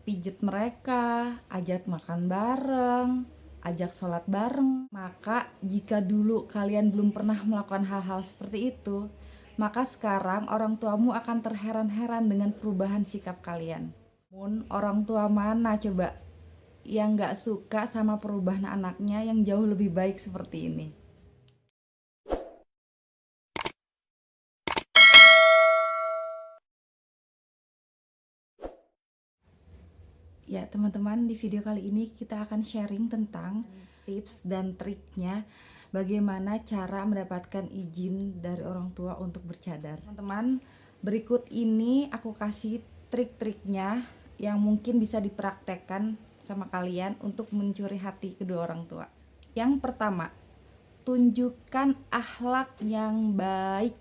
pijet mereka, ajak makan bareng, ajak sholat bareng. Maka jika dulu kalian belum pernah melakukan hal-hal seperti itu, maka sekarang orang tuamu akan terheran-heran dengan perubahan sikap kalian. Namun orang tua mana coba yang gak suka sama perubahan anaknya yang jauh lebih baik seperti ini? Ya teman-teman, di video kali ini kita akan sharing tentang tips dan triknya bagaimana cara mendapatkan izin dari orang tua untuk bercadar. Teman-teman, berikut ini aku kasih trik-triknya yang mungkin bisa dipraktekkan sama kalian untuk mencuri hati kedua orang tua. Yang pertama, tunjukkan akhlak yang baik.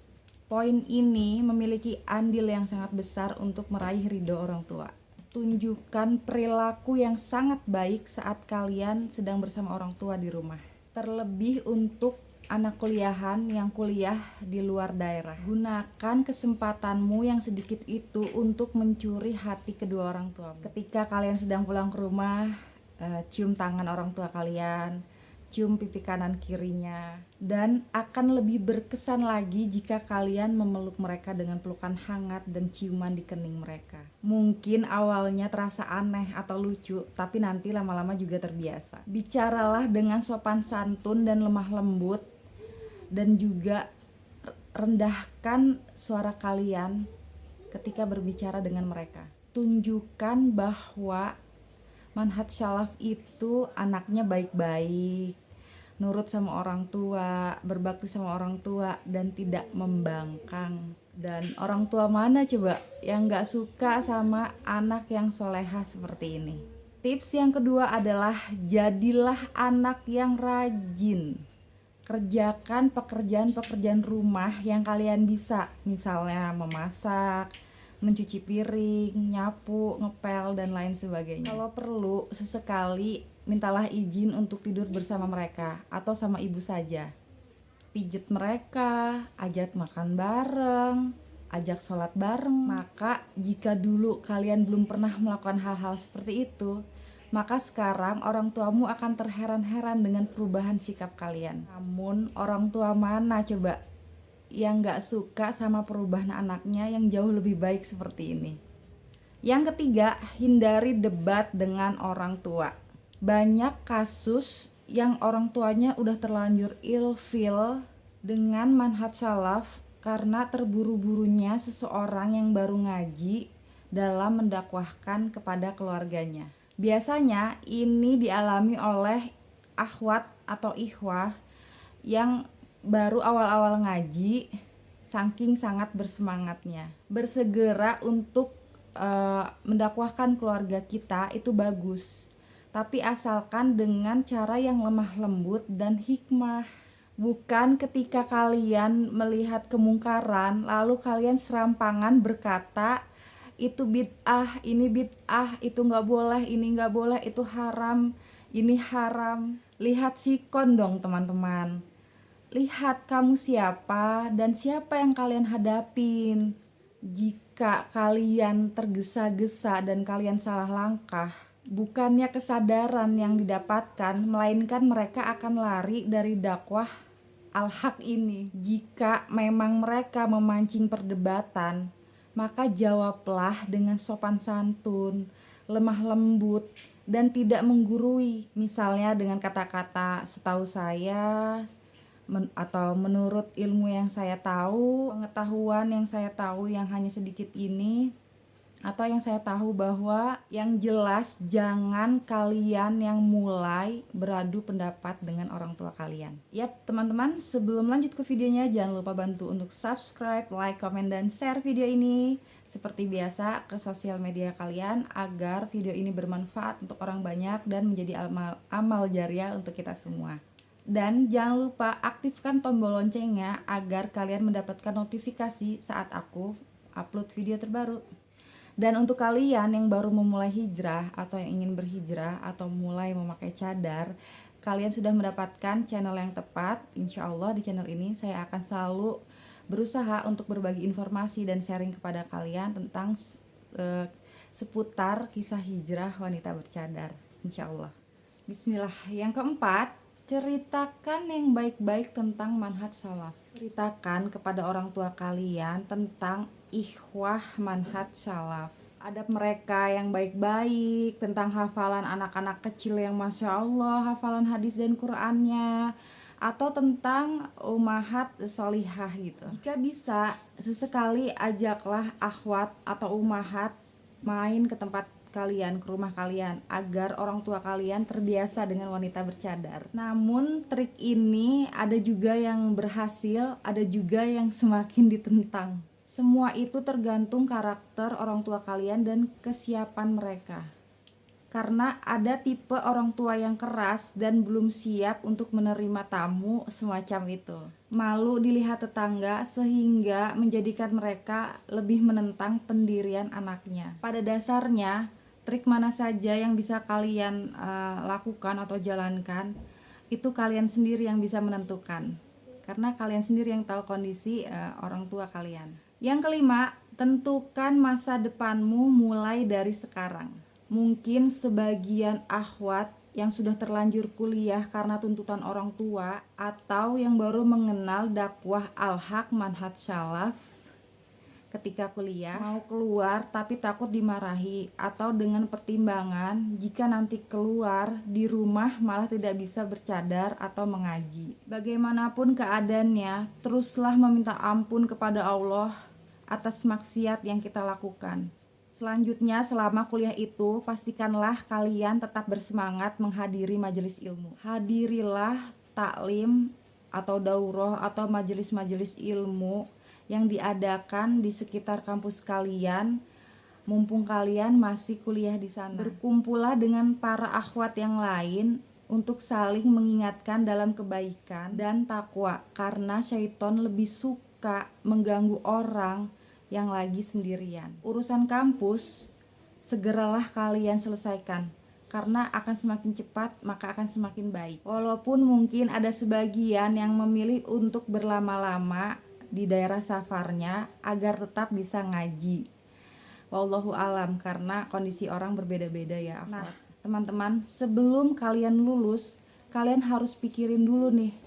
Poin ini memiliki andil yang sangat besar untuk meraih ridho orang tua. Tunjukkan perilaku yang sangat baik saat kalian sedang bersama orang tua di rumah. Terlebih untuk anak kuliahan yang kuliah di luar daerah. Gunakan kesempatanmu yang sedikit itu untuk mencuri hati kedua orang tua. Ketika kalian sedang pulang ke rumah, cium tangan orang tua kalian, cium pipi kanan kirinya, dan akan lebih berkesan lagi jika kalian memeluk mereka dengan pelukan hangat dan ciuman di kening mereka. Mungkin awalnya terasa aneh atau lucu, tapi nanti lama-lama juga terbiasa. Bicaralah dengan sopan santun dan lemah lembut, dan juga rendahkan suara kalian ketika berbicara dengan mereka. Tunjukkan bahwa Manhat Shalaf itu anaknya baik-baik, nurut sama orang tua, berbakti sama orang tua, dan tidak membangkang. Dan orang tua mana coba yang gak suka sama anak yang soleha seperti ini? Tips yang kedua adalah jadilah anak yang rajin. Kerjakan pekerjaan-pekerjaan rumah yang kalian bisa, misalnya memasak, mencuci piring, nyapu, ngepel, dan lain sebagainya. Kalau perlu, sesekali mintalah izin untuk tidur bersama mereka atau sama ibu saja. Pijet mereka, ajak makan bareng, ajak sholat bareng. Maka jika dulu kalian belum pernah melakukan hal-hal seperti itu, maka sekarang orang tuamu akan terheran-heran dengan perubahan sikap kalian. Namun orang tua mana coba yang gak suka sama perubahan anaknya yang jauh lebih baik seperti ini? Yang ketiga, hindari debat dengan orang tua. Banyak kasus yang orang tuanya udah terlanjur ilfil dengan manhaj salaf karena terburu-burunya seseorang yang baru ngaji dalam mendakwahkan kepada keluarganya. Biasanya ini dialami oleh akhwat atau ikhwah yang baru awal-awal ngaji, saking sangat bersemangatnya. Bersegera untuk mendakwahkan keluarga kita itu bagus, tapi asalkan dengan cara yang lemah lembut dan hikmah. Bukan ketika kalian melihat kemungkaran lalu kalian serampangan berkata itu bid'ah, ini bid'ah, itu nggak boleh, ini nggak boleh, itu haram, ini haram. Lihat sikon dong teman-teman. Lihat kamu siapa dan siapa yang kalian hadapin. Jika kalian tergesa-gesa dan kalian salah langkah, bukannya kesadaran yang didapatkan, melainkan mereka akan lari dari dakwah al-haq ini. Jika memang mereka memancing perdebatan, maka jawablah dengan sopan santun, lemah lembut, dan tidak menggurui. Misalnya dengan kata-kata setahu saya, atau menurut ilmu yang saya tahu, pengetahuan yang saya tahu yang hanya sedikit ini, atau yang saya tahu bahwa yang jelas jangan kalian yang mulai beradu pendapat dengan orang tua kalian. Yap teman-teman, sebelum lanjut ke videonya jangan lupa bantu untuk subscribe, like, komen, dan share video ini seperti biasa ke sosial media kalian agar video ini bermanfaat untuk orang banyak dan menjadi amal jariah untuk kita semua. Dan jangan lupa aktifkan tombol loncengnya agar kalian mendapatkan notifikasi saat aku upload video terbaru. Dan untuk kalian yang baru memulai hijrah atau yang ingin berhijrah atau mulai memakai cadar, kalian sudah mendapatkan channel yang tepat. Insya Allah di channel ini saya akan selalu berusaha untuk berbagi informasi dan sharing kepada kalian tentang seputar kisah hijrah wanita bercadar, insya Allah. Bismillah. Yang keempat, ceritakan yang baik-baik tentang manhaj salaf. Ceritakan kepada orang tua kalian tentang ikhwah manhaj salaf, adab mereka yang baik-baik, tentang hafalan anak-anak kecil yang Masya Allah hafalan hadis dan Qur'annya, atau tentang ummahat solihah gitu. Jika bisa, sesekali ajaklah akhwat atau ummahat main ke tempat kalian, ke rumah kalian, agar orang tua kalian terbiasa dengan wanita bercadar. Namun trik ini ada juga yang berhasil, ada juga yang semakin ditentang. Semua itu tergantung karakter orang tua kalian dan kesiapan mereka. Karena ada tipe orang tua yang keras dan belum siap untuk menerima tamu semacam itu. Malu dilihat tetangga sehingga menjadikan mereka lebih menentang pendirian anaknya. Pada dasarnya, trik mana saja yang bisa kalian lakukan atau jalankan, itu kalian sendiri yang bisa menentukan. Karena kalian sendiri yang tahu kondisi orang tua kalian. Yang kelima, tentukan masa depanmu mulai dari sekarang. Mungkin sebagian akhwat yang sudah terlanjur kuliah karena tuntutan orang tua, atau yang baru mengenal dakwah al-haq manhaj salaf ketika kuliah, mau keluar tapi takut dimarahi, atau dengan pertimbangan jika nanti keluar di rumah malah tidak bisa bercadar atau mengaji. Bagaimanapun keadaannya, teruslah meminta ampun kepada Allah atas maksiat yang kita lakukan. Selanjutnya, selama kuliah itu, pastikanlah kalian tetap bersemangat menghadiri majelis ilmu. Hadirilah taklim atau daurah atau majelis-majelis ilmu yang diadakan di sekitar kampus kalian, mumpung kalian masih kuliah di sana. Berkumpullah dengan para akhwat yang lain untuk saling mengingatkan dalam kebaikan dan takwa, karena syaiton lebih suka mengganggu orang yang lagi sendirian. Urusan kampus segeralah kalian selesaikan, karena akan semakin cepat maka akan semakin baik. Walaupun mungkin ada sebagian yang memilih untuk berlama-lama di daerah safarnya agar tetap bisa ngaji. Wallahu alam, karena kondisi orang berbeda-beda ya. Nah, teman-teman, sebelum kalian lulus, kalian harus pikirin dulu nih,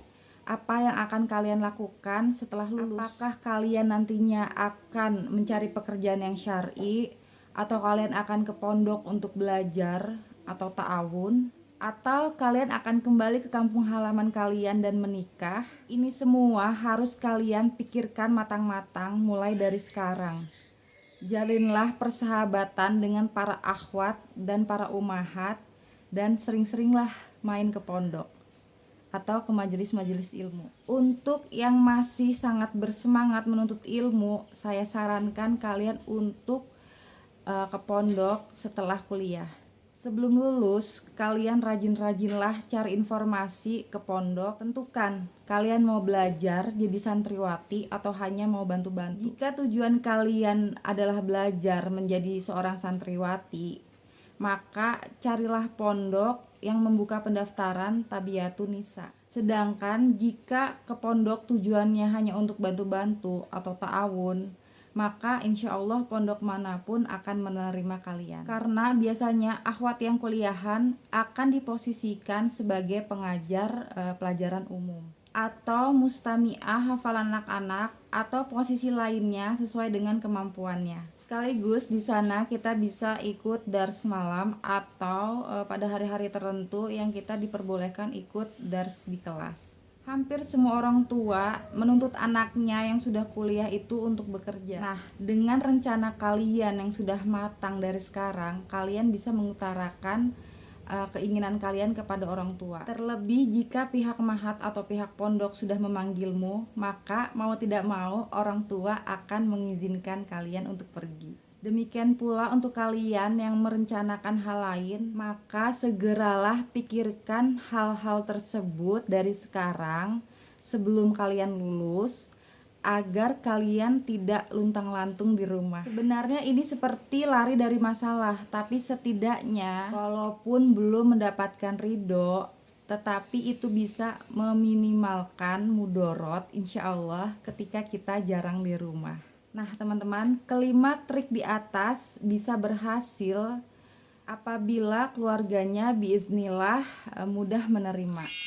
apa yang akan kalian lakukan setelah lulus. Apakah kalian nantinya akan mencari pekerjaan yang syar'i, atau kalian akan ke pondok untuk belajar atau ta'awun, atau kalian akan kembali ke kampung halaman kalian dan menikah. Ini semua harus kalian pikirkan matang-matang mulai dari sekarang. Jalinlah persahabatan dengan para akhwat dan para ummahat, dan sering-seringlah main ke pondok atau ke majelis-majelis ilmu. Untuk yang masih sangat bersemangat menuntut ilmu, saya sarankan kalian untuk ke pondok setelah kuliah. Sebelum lulus, kalian rajin-rajinlah cari informasi ke pondok. Tentukan kalian mau belajar jadi santriwati atau hanya mau bantu-bantu. Jika tujuan kalian adalah belajar menjadi seorang santriwati, maka carilah pondok yang membuka pendaftaran Tabiyatun Nisa. Sedangkan jika ke pondok tujuannya hanya untuk bantu-bantu atau ta'awun, maka insya Allah pondok manapun akan menerima kalian. Karena biasanya akhwat yang kuliahan akan diposisikan sebagai pengajar pelajaran umum, atau mustami'ah hafalan anak-anak, atau posisi lainnya sesuai dengan kemampuannya. Sekaligus di sana kita bisa ikut dars malam, atau pada hari-hari tertentu yang kita diperbolehkan ikut dars di kelas. Hampir semua orang tua menuntut anaknya yang sudah kuliah itu untuk bekerja. Nah, dengan rencana kalian yang sudah matang dari sekarang, kalian bisa mengutarakan keinginan kalian kepada orang tua. Terlebih jika pihak mahat atau pihak pondok sudah memanggilmu, maka mau tidak mau orang tua akan mengizinkan kalian untuk pergi. Demikian pula untuk kalian yang merencanakan hal lain, maka segeralah pikirkan hal-hal tersebut dari sekarang sebelum kalian lulus, agar kalian tidak luntang-lantung di rumah. Sebenarnya ini seperti lari dari masalah, tapi setidaknya walaupun belum mendapatkan ridho, tetapi itu bisa meminimalkan mudorot insya Allah ketika kita jarang di rumah. Nah, teman-teman, kelima trik di atas bisa berhasil apabila keluarganya biiznillah mudah menerima.